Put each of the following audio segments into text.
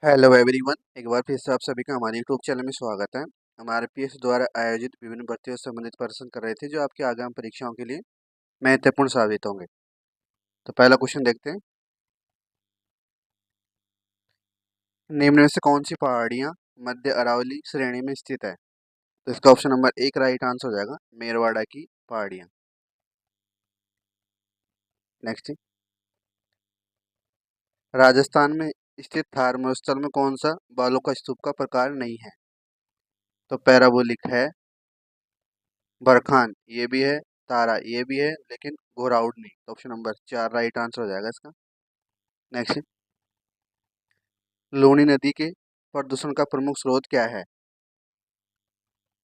Hello everyone, एक बार फिर से आप सभी का हमारे यूट्यूब चैनल में स्वागत है। हम आरपीएस द्वारा आयोजित विभिन्न भर्तियों से संबंधित प्रश्न कर रहे थे जो आपकी आगामी परीक्षाओं के लिए महत्वपूर्ण साबित होंगे। तो पहला क्वेश्चन देखते हैं। निम्न में से कौन सी पहाड़ियाँ मध्य अरावली श्रेणी में स्थित है? तो इसका ऑप्शन नंबर एक राइट आंसर हो जाएगा, मेरवाड़ा की पहाड़ियाँ। नेक्स्ट, राजस्थान में स्थित थार मरुस्थल में कौन सा बालू का स्तूप का प्रकार नहीं है? तो पैराबोलिक है, बरखान ये भी है, तारा ये भी है, लेकिन घोराउड नहीं। तो ऑप्शन नंबर चार राइट आंसर हो जाएगा इसका। नेक्स्ट, लूनी नदी के प्रदूषण का प्रमुख स्रोत क्या है?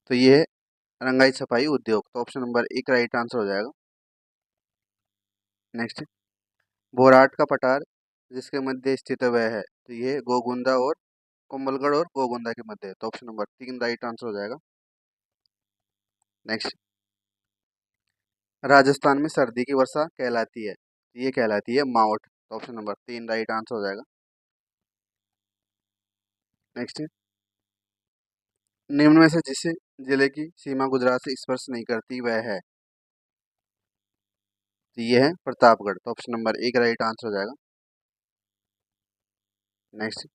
तो ये है रंगाई सफाई उद्योग। तो ऑप्शन नंबर एक राइट आंसर हो जाएगा। नेक्स्ट, बोराट का पठार जिसके मध्य स्थित है वह है? तो ये गोगुंदा और कोम्बलगढ़ और गोगुंदा के मध्य है। तो ऑप्शन नंबर तीन राइट आंसर हो जाएगा। नेक्स्ट, राजस्थान में सर्दी की वर्षा कहलाती है? ये कहलाती है मावठ। तो ऑप्शन नंबर तीन राइट आंसर हो जाएगा। नेक्स्ट, निम्न में से जिस जिले की सीमा गुजरात से स्पर्श नहीं करती वह है? तो ये है प्रतापगढ़। तो ऑप्शन नंबर एक राइट आंसर हो जाएगा। नेक्स्ट,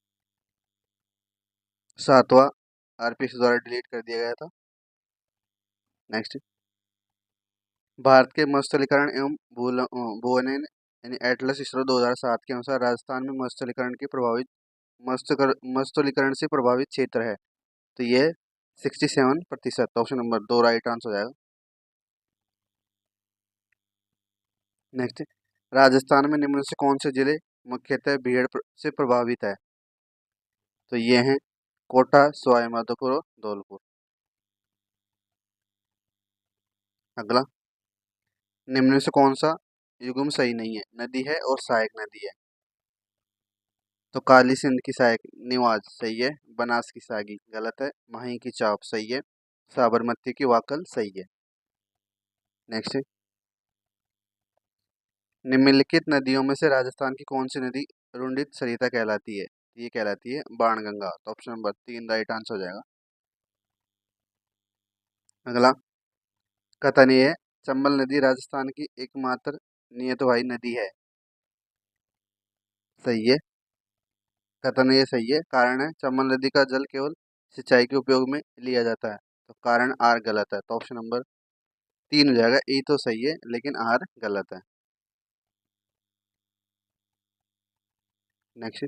सातवां आरपीएस द्वारा डिलीट कर दिया गया था। नेक्स्ट, भारत के मरुस्थलीकरण एवं भूवनन यानी एटलस इसरो 2007 के अनुसार राजस्थान में मरुस्थलीकरण की प्रभावित मरुस्थलीकरण से प्रभावित क्षेत्र है? तो ये 67%। ऑप्शन नंबर दो राइट आंसर हो जाएगा। नेक्स्ट, राजस्थान में निम्न से कौन से जिले मुख्यतः से प्रभावित है? तो ये हैं कोटा, सवाई माधोपुर और धौलपुर। अगला, निम्न में से कौन सा युग्म सही नहीं है? नदी है और सहायक नदी है? तो काली सिंध की सहायक निवाज सही है, बनास की सागी गलत है, माही की चाप सही है, साबरमती की वाकल सही है। नेक्स्ट, निम्नलिखित नदियों में से राजस्थान की कौन सी नदी रुंडित सरिता कहलाती है? ये कहलाती है बाणगंगा। तो ऑप्शन नंबर तीन राइट आंसर हो जाएगा। अगला, कथनीय है चंबल नदी राजस्थान की एकमात्र नियतवाही नदी है? सही है, कथनीय सही है। कारण है चंबल नदी का जल केवल सिंचाई के उपयोग में लिया जाता है। तो कारण आर गलत है। तो ऑप्शन नंबर तीन हो जाएगा। ए तो सही है लेकिन आर गलत है। नेक्स्ट,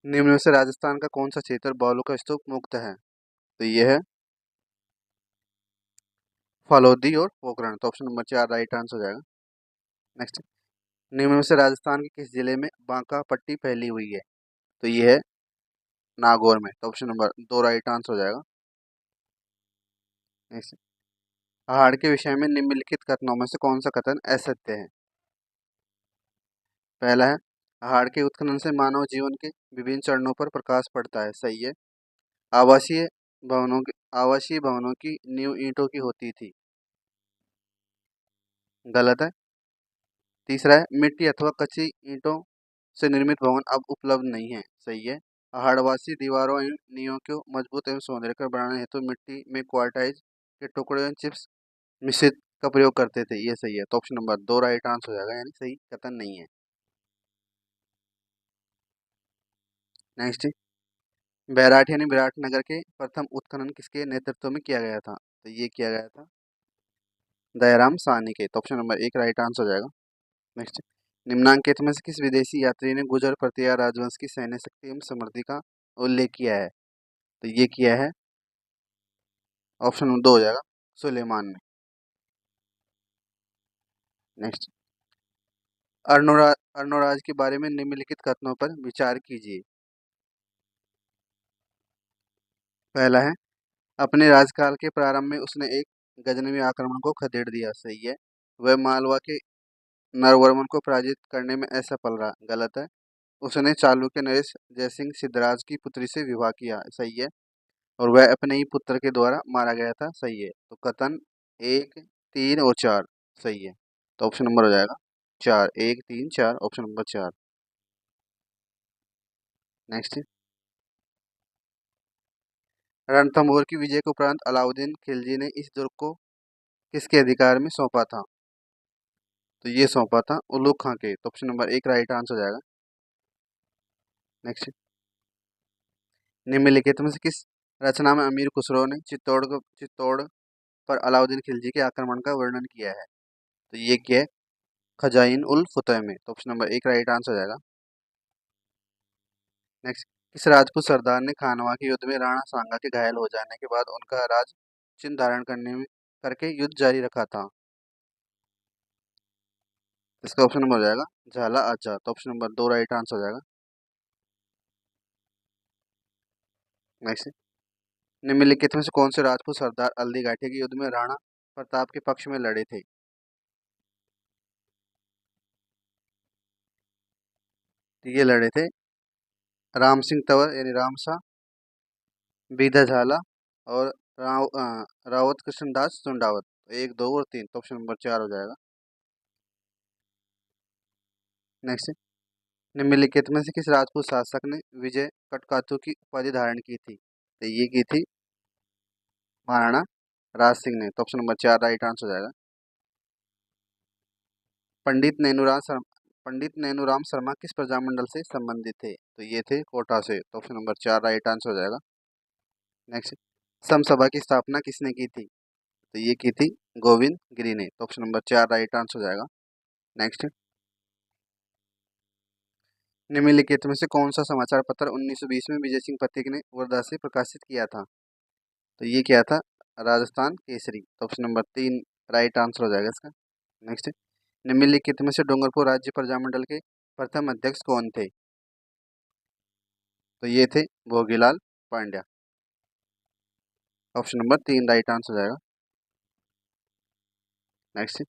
निम्न में से राजस्थान का कौन सा क्षेत्र बालू का स्तूप मुक्त है? तो ये है फलोदी और पोखरण। तो ऑप्शन नंबर चार राइट आंसर हो जाएगा। नेक्स्ट, निम्न में से राजस्थान के किस जिले में बांका पट्टी फैली हुई है? तो ये है नागौर में। तो ऑप्शन नंबर दो राइट आंसर हो जाएगा। नेक्स्ट, पहाड़ के विषय में निम्नलिखित कथनों में से कौन सा कथन असत्य है? पहला है पहाड़ के उत्खनन से मानव जीवन के विभिन्न चरणों पर प्रकाश पड़ता है। सही है। आवासीय आवासीय भवनों की नींव ईंटों की होती थी। गलत है। तीसरा है मिट्टी अथवा कच्ची ईंटों से निर्मित भवन अब उपलब्ध नहीं है। सही है। पहाड़वासी दीवारों एवं नींवों को मजबूत एवं सौंदर्यकर बनाने हेतु मिट्टी में क्वार्टाइज के टुकड़े एवं चिप्स मिश्रित का प्रयोग करते थे। ये सही है। तो ऑप्शन नंबर दो राइट आंसर हो जाएगा, यानी सही कथन नहीं है। नेक्स्ट, बैराठ यानी विराटनगर के प्रथम उत्खनन किसके नेतृत्व में किया गया था? तो ये किया गया था दयाराम साहनी के। तो ऑप्शन नंबर एक राइट आंसर हो जाएगा। नेक्स्ट, निम्नांकित में से किस विदेशी यात्री ने गुर्जर प्रतिहार राजवंश की सैन्य शक्ति एवं समृद्धि का उल्लेख किया है? तो ये किया है ऑप्शन नंबर दो हो जाएगा, सुलेमान ने। नेक्स्ट, अर्णोराज के बारे में निम्नलिखित कथनों पर विचार कीजिए। पहला है अपने राजकाल के प्रारंभ में उसने एक गजनवी आक्रमण को खदेड़ दिया। सही है। वह मालवा के नरवर्मन को पराजित करने में असफल रहा। गलत है। उसने चालुक्य नरेश जयसिंह सिद्धराज की पुत्री से विवाह किया। सही है। और वह अपने ही पुत्र के द्वारा मारा गया था। सही है। तो कथन एक, तीन और चार सही है। तो ऑप्शन नंबर हो जाएगा चार, एक, तीन, चार, ऑप्शन नंबर चार। नेक्स्ट, रणथंभौर की विजय के उपरांत अलाउद्दीन खिलजी ने इस दुर्ग को किसके अधिकार में सौंपा था? तो ये सौंपा था उल्लूग खां के। तो ऑप्शन नंबर एक राइट आंसर हो जाएगा। नेक्स्ट, निम्नलिखित में से किस रचना में अमीर खुसरो ने चित्तौड़ पर अलाउद्दीन खिलजी के आक्रमण का वर्णन किया है? तो ये क्या है? खजाइन उल फतह में। तो ऑप्शन नंबर एक राइट आंसर हो जाएगा। नेक्स्ट, किस राजपूत सरदार ने खानवा के युद्ध में राणा सांगा के घायल हो जाने के बाद उनका राज चिन्ह धारण करके युद्ध जारी रखा था? इसका ऑप्शन नंबर हो जाएगा झाला आचा। तो ऑप्शन नंबर दो राइट आंसर हो जाएगा। नेक्स्ट, निम्नलिखित में से कौन से राजपूत सरदार हल्दी घाटी के युद्ध में राणा प्रताप के पक्ष में लड़े थे? तो ये लड़े थे राम सिंह तंवर यानी रामसा, बीदा झाला और रावत कृष्णदास सुंडावत। एक, दो और तीन। तो ऑप्शन नंबर चार हो जाएगा। नेक्स्ट, निम्नलिखित में से किस राजपूत शासक ने विजय कटकातु की उपाधि धारण की थी? तो ये की थी महाराणा राज सिंह ने। तो ऑप्शन नंबर चार राइट आंसर हो जाएगा। पंडित नेनुराम शर्मा पंडित नेनुराम शर्मा किस प्रजामंडल से संबंधित थे? तो ये थे कोटा से। तो ऑप्शन नंबर चार राइट आंसर हो जाएगा। नेक्स्ट, समसभा की स्थापना किसने की थी? तो ये की थी गोविंद गिरी ने। तो ऑप्शन नंबर चार राइट आंसर हो जाएगा। नेक्स्ट, निम्नलिखित में से कौन सा समाचार पत्र 1920 में विजय सिंह पथिक ने वर्धा से प्रकाशित किया था? तो ये क्या था? राजस्थान केसरी। तो ऑप्शन नंबर तीन राइट आंसर हो जाएगा इसका। नेक्स्ट, निम्नलिखित में से डूंगरपुर राज्य प्रजामंडल के प्रथम अध्यक्ष कौन थे? तो ये थे भोगीलाल पांड्या। ऑप्शन नंबर तीन राइट आंसर हो जाएगा। नेक्स्ट,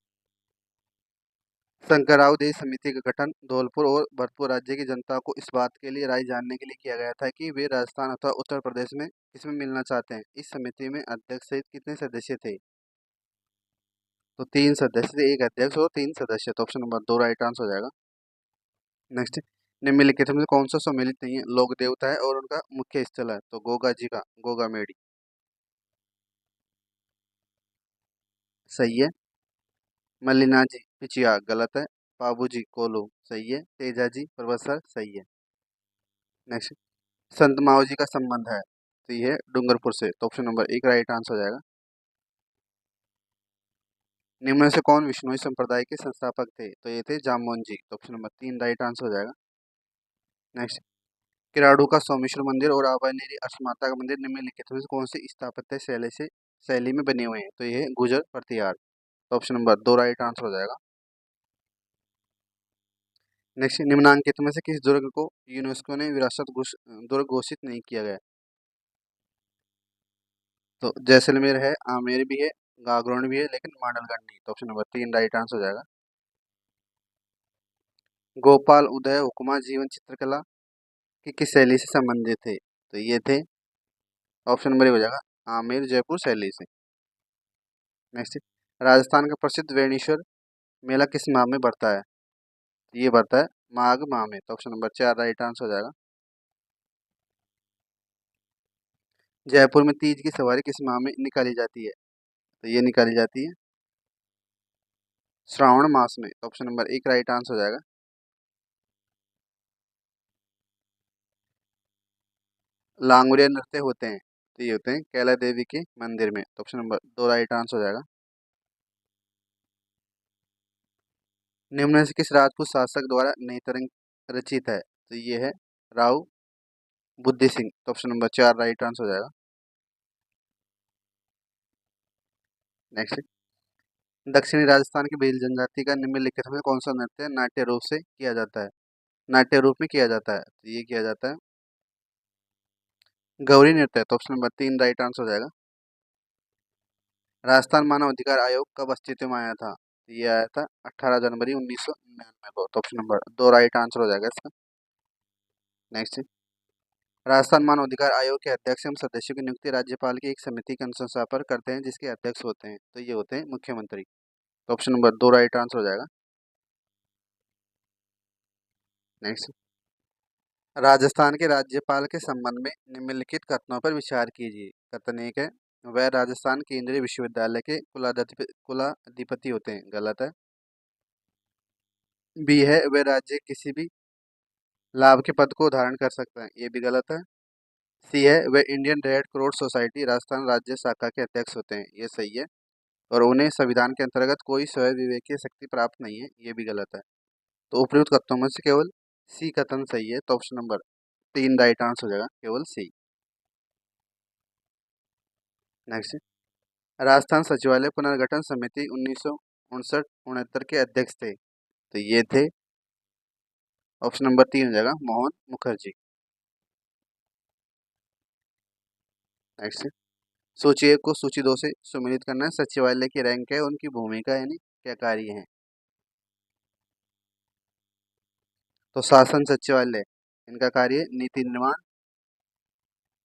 शंकरराव देव समिति का गठन धौलपुर और भरतपुर राज्य की जनता को इस बात के लिए राय जानने के लिए किया गया था कि वे राजस्थान अथवा उत्तर प्रदेश में किसमें मिलना चाहते हैं। इस समिति में अध्यक्ष सहित कितने सदस्य थे? तो तीन सदस्य थे, एक अध्यक्ष और तीन सदस्य। तो ऑप्शन नंबर दो राइट आंसर हो जाएगा। नेक्स्ट, निम्नलिखित में से कौन सा सम्मिलित नहीं है? लोक देवता है और उनका मुख्य स्थल है। तो गोगा जी का गोगा मेडी सही है। मल्लिना जी पिचिया गलत है। बाबू जी कोलो सही है। तेजा जी प्रबसर सही है। नेक्स्ट, संत माओ जी का संबंध है? तो ये है डूंगरपुर से। तो ऑप्शन नंबर एक राइट आंसर हो जाएगा। निम्न में से कौन विश्नोई संप्रदाय के संस्थापक थे? तो ये थे जामोहन जी। तो ऑप्शन नंबर तीन राइट आंसर हो जाएगा। नेक्स्ट, किराड़ू का सोमेश्वर मंदिर और आवानेरी अक्षमाता का मंदिर निम्नलिखित में से कौन सी स्थापत्य शैली में बने हुए हैं? तो ये है गुजर प्रतिहार। तो ऑप्शन नंबर दो राइट आंसर हो जाएगा। नेक्स्ट, निम्नांकित में से किस दुर्ग को यूनेस्को ने दुर्ग घोषित नहीं किया गया? तो जैसलमेर है, आमेर भी है, गागरोन भी है, लेकिन मांडलगढ़ नहीं। तो ऑप्शन नंबर तीन राइट आंसर हो जाएगा। गोपाल उदय हुक्मा जीवन चित्रकला की किस शैली से संबंधित थे? तो ये थे ऑप्शन नंबर हो जाएगा आमेर जयपुर शैली से। नेक्स्ट, राजस्थान का प्रसिद्ध वेणीश्वर मेला किस माह में बढ़ता है? ये बढ़ता है माघ माह में। तो ऑप्शन नंबर चार राइट आंसर हो जाएगा। जयपुर में तीज की सवारी किस माह में निकाली जाती है? तो ये निकाली जाती है श्रावण मास में। तो ऑप्शन नंबर एक राइट आंसर हो जाएगा। लांगुरिया नृत्य होते हैं? तो ये होते हैं कैला देवी के मंदिर में। तो ऑप्शन नंबर दो राइट आंसर हो जाएगा। निम्न में से किस राजपूत शासक द्वारा नेतरंग रचित है? तो ये है राव बुद्धि सिंह। तो ऑप्शन नंबर चार राइट आंसर हो जाएगा। नेक्स्ट, दक्षिणी राजस्थान की भील जनजाति का निम्नलिखित में कौन सा नृत्य नाट्य रूप से किया जाता है? नाट्य रूप में किया जाता है। तो ये किया जाता है गौरी नृत्य। तो ऑप्शन नंबर तीन राइट आंसर हो जाएगा। राजस्थान मानव अधिकार आयोग कब अस्तित्व में आया था? तो ये आया था 18 जनवरी 1999 को। तो ऑप्शन नंबर दो राइट आंसर हो जाएगा इसका। नेक्स्ट, राजस्थान मानव अधिकार आयोग के अध्यक्ष एवं सदस्यों की नियुक्ति राज्यपाल की एक समिति के अनुशंसा पर करते हैं जिसके अध्यक्ष होते हैं। तो ये होते हैं मुख्यमंत्री। तो ऑप्शन नंबर दो राइट आंसर हो जाएगा। नेक्स्ट, राजस्थान के राज्यपाल के संबंध में निम्नलिखित कथनों पर विचार कीजिए। कथन एक है, वह राजस्थान केंद्रीय विश्वविद्यालय के कुलाधिपति होते हैं, गलत है। बी है, वह राज्य किसी भी लाभ के पद को धारण कर सकता है, ये भी गलत है। सी है, वह Indian red cross society Rajasthan राज्य शाखा के अध्यक्ष होते हैं, ये सही है। और उन्हें संविधान के अंतर्गत कोई स्वयं विवेकीय शक्ति प्राप्त नहीं है, ये भी गलत है। तो उपयुक्त कथनों में से केवल सी कथन सही है, तो ऑप्शन नंबर 3 राइट आंसर हो जाएगा, केवल सी। नेक्स्ट, राजस्थान सचिवालय पुनर्गठन समिति 1969-69 के अध्यक्ष थे, तो ये थे ऑप्शन नंबर 3 हो जाएगा, मोहन मुखर्जी। नेक्स्ट, सूची 1 को सूची 2 से सुमेलित करना है। सचिवालय की रैंक है, उनकी भूमिका यानी क्या कार्य है। तो शासन सचिवालय, इनका कार्य नीति निर्माण,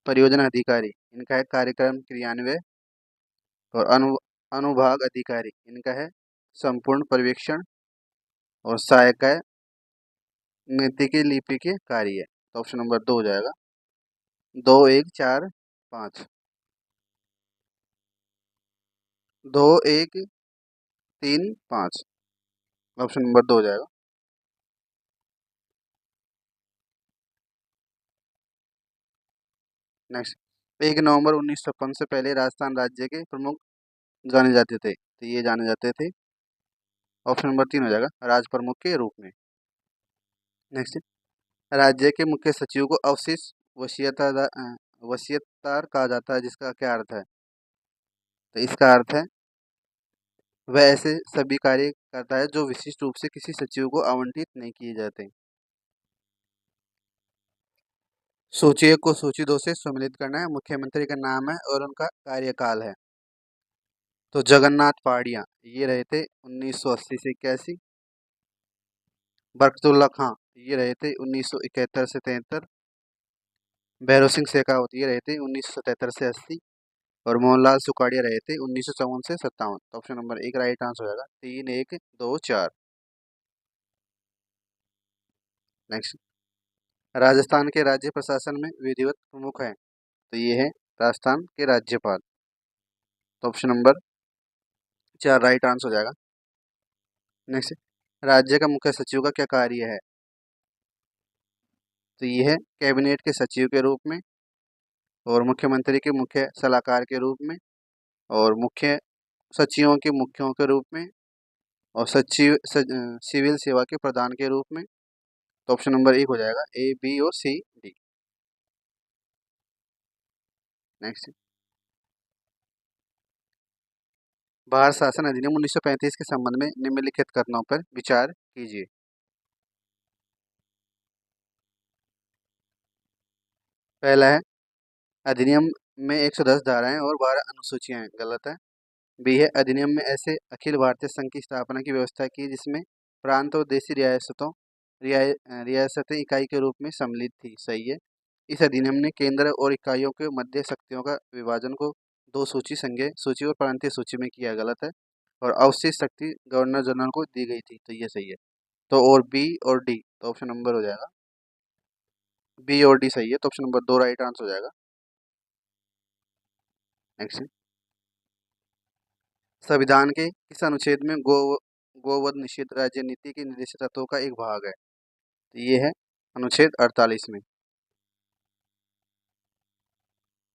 परियोजना अधिकारी, इनका है कार्यक्रम क्रियान्वय, और अनुभाग अधिकारी, इनका है संपूर्ण पर्यवेक्षण, और सहायक है नीति की लिपि के कार्य। तो ऑप्शन नंबर 2 हो जाएगा, 2 1 4 5, 2 1 3 5, ऑप्शन नंबर 2 हो जाएगा। नेक्स्ट, 1 नवंबर 1956 से पहले राजस्थान राज्य के प्रमुख जाने जाते थे, तो ये जाने जाते थे, ऑप्शन नंबर 3 हो जाएगा, राज प्रमुख के रूप में। नेक्स्ट, राज्य के मुख्य सचिव को अवशिष्ट वसीयतदार कहा जाता है, जिसका क्या अर्थ है। तो इसका अर्थ है, वह ऐसे सभी कार्य करता है जो विशिष्ट रूप से किसी सचिव को आवंटित नहीं किए जाते। सूची 1 को सूची 2 से सम्मिलित करना है। मुख्यमंत्री का नाम है और उनका कार्यकाल है। तो जगन्नाथ पहाड़िया, ये रहे थे 1980 से 81। बरकतुल्ला खां, ये रहे थे 1971 से 73। भैरव सिंह शेखावत, ये रहे थे 1977 से 80। और मोहनलाल सुखाड़िया रहे थे 1954 से 57। तो ऑप्शन नंबर 1 राइट आंसर हो जाएगा, 3 1 2 4। नेक्स्ट, राजस्थान के राज्य प्रशासन में विधिवत प्रमुख है, तो ये है राजस्थान के राज्यपाल। तो ऑप्शन नंबर 4 राइट आंसर हो जाएगा। नेक्स्ट, राज्य का मुख्य सचिव का क्या कार्य है। तो ये है कैबिनेट के सचिव के रूप में, और मुख्यमंत्री के मुख्य सलाहकार के रूप में, और मुख्य सचिवों के मुख्यों के रूप में, और सिविल सेवा के प्रधान के रूप में। तो ऑप्शन नंबर 1 हो जाएगा, ए बी और सी डी। नेक्स्ट, भारत शासन अधिनियम 1935 के संबंध में निम्नलिखित कथनों पर विचार कीजिए। पहला है, अधिनियम में 110 धाराएं और 12 अनुसूचियां हैं, गलत है। बी है, अधिनियम में ऐसे अखिल भारतीय संघ की स्थापना की व्यवस्था की जिसमें प्रांत और देशी रियासतें इकाई के रूप में सम्मिलित थी, सही है। इस अधिनियम ने केंद्र और इकाइयों के मध्य शक्तियों का विभाजन को 2 सूची, संघीय सूची और प्रांतीय सूची में किया, गलत है। और अवशिष्ट शक्ति गवर्नर जनरल को दी गई थी, तो ये सही है। तो और बी और डी, तो ऑप्शन नंबर हो जाएगा, बी और डी सही है, तो ऑप्शन नंबर 2 राइट आंसर हो जाएगा। नेक्स्ट, संविधान के किस अनुच्छेद में गोवध निषेध राज्य नीति के निर्देशित तत्वों का एक भाग है। तो ये है अनुच्छेद 48 में।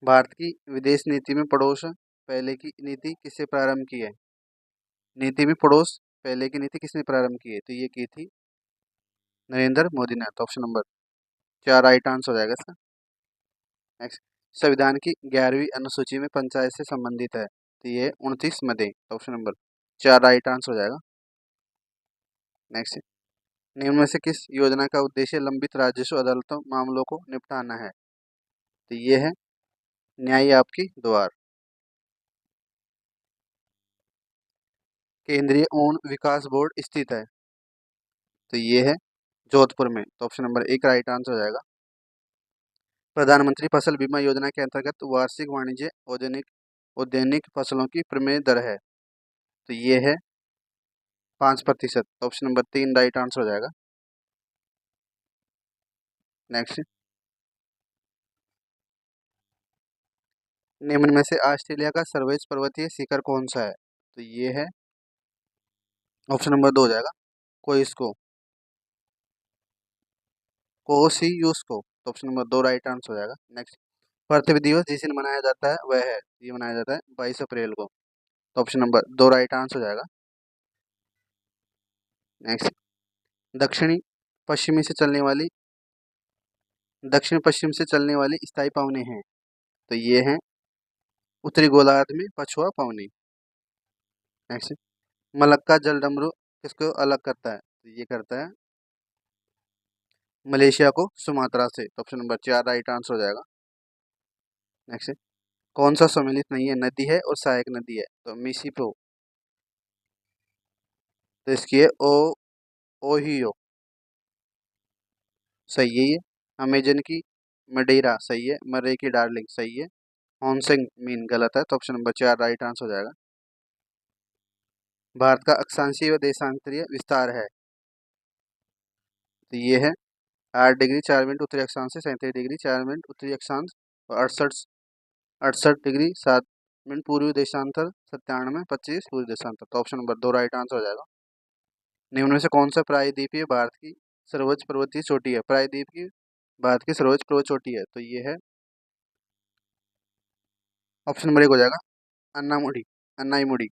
भारत की विदेश नीति में पड़ोस पहले की नीति किससे प्रारंभ की है। नीति में पड़ोस पहले की नीति किसने प्रारंभ की है, तो ये की थी नरेंद्र मोदी ने। तो ऑप्शन नंबर 4 राइट आंसर हो जाएगा इसका। नेक्स्ट, संविधान की 11वीं अनुसूची में पंचायत से संबंधित है, तो ये 29 मदे। तो ऑप्शन नंबर 4 राइट आंसर हो जाएगा। नेक्स्ट, निम्न में से किस योजना का उद्देश्य लंबित राजस्व अदालतों मामलों को निपटाना है। तो ये है न्याय आपकी द्वार। केंद्रीय ऊन विकास बोर्ड स्थित है, तो ये है जोधपुर में। तो ऑप्शन नंबर 1 राइट आंसर हो जाएगा। प्रधानमंत्री फसल बीमा योजना के अंतर्गत वार्षिक वाणिज्य औद्यानिक औद्यानिक फसलों की प्रीमियम दर है, तो ये है 5%। ऑप्शन नंबर 3 राइट आंसर हो जाएगा। नेक्स्ट, निम्न में से ऑस्ट्रेलिया का सर्वोच्च पर्वतीय शिखर कौन सा है? तो ये है ऑप्शन नंबर 2 हो जाएगा कोइस्को, कोसियुस्को। तो ऑप्शन नंबर 2 राइट आंसर हो जाएगा। नेक्स्ट, पृथ्वी दिवस जिस दिन मनाया जाता है वह है, ये मनाया जाता है 22 अप्रैल को। तो ऑप्शन नंबर 2 राइट आंसर हो जाएगा। नेक्स्ट, दक्षिणी पश्चिमी से चलने वाली दक्षिण पश्चिम से चलने वाली स्थायी पवनें हैं। तो ये हैं उत्तरी गोलार्ध में पछुआ पवनी। नेक्स्ट, मलक्का जल डमरू किसको अलग करता है? तो ये करता है मलेशिया को सुमात्रा से। तो ऑप्शन नंबर 4 राइट आंसर हो जाएगा। नेक्स्ट, कौन सा सम्मिलित नहीं है नदी है और सहायक नदी है? तो मिसिपो। तो इसकी है ओ ओहियो, सही है ये। अमेजन की मडेरा सही है, मर्रे की डार्लिंग सही है, हॉन्सिंग मीन गलत है। तो ऑप्शन नंबर 4 राइट आंसर हो जाएगा। भारत का अक्षांशीय व देशांतरीय विस्तार है। तो ये है 8 डिग्री 4 मिनट उत्तरी अक्षांश से 37 डिग्री 4 मिनट उत्तरी अक्षांश और 68 68 डिग्री 7 मिनट पूर्वी देशांतर 97 25 पूर्वी देशांतर। तो ऑप्शन नंबर 2 राइट आंसर हो जाएगा। निम्न में से कौन सा प्रायद्वीपीय भारत की सर्वोच्च पर्वतीय चोटी है? प्रायद्वीप की भारत की सर्वोच्च पर्वत चोटी है। तो ये है ऑप्शन नंबर 1 हो जाएगा अन्नामुडी, अन्नाईमुड़ी।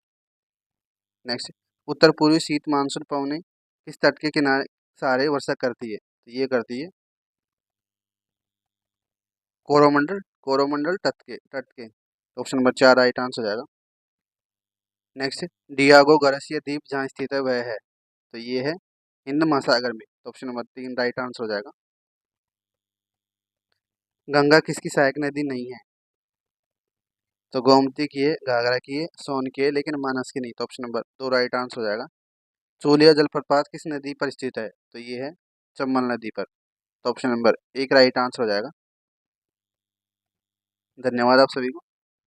नेक्स्ट, उत्तर पूर्वी शीत मानसून पवनें किस तट के किनारे सहारे वर्षा करती है? तो ये करती है कोरोमंडल, कोरोमंडल तट के। तो ऑप्शन नंबर 4 राइट आंसर हो जाएगा। नेक्स्ट, डियागो गार्सिया द्वीप जहाँ स्थित है वह है? तो ये है हिंद महासागर में। तो ऑप्शन नंबर 3 राइट आंसर हो जाएगा। गंगा किसकी सहायक नदी नहीं है? तो गोमती की है, घाघरा की है, सोन की है, लेकिन मानस की नहीं। तो ऑप्शन नंबर 2 राइट आंसर हो जाएगा। चूलिया जलप्रपात किस नदी पर स्थित है? तो ये है चंबल नदी पर। तो ऑप्शन नंबर 1 राइट आंसर हो जाएगा। धन्यवाद आप सभी को।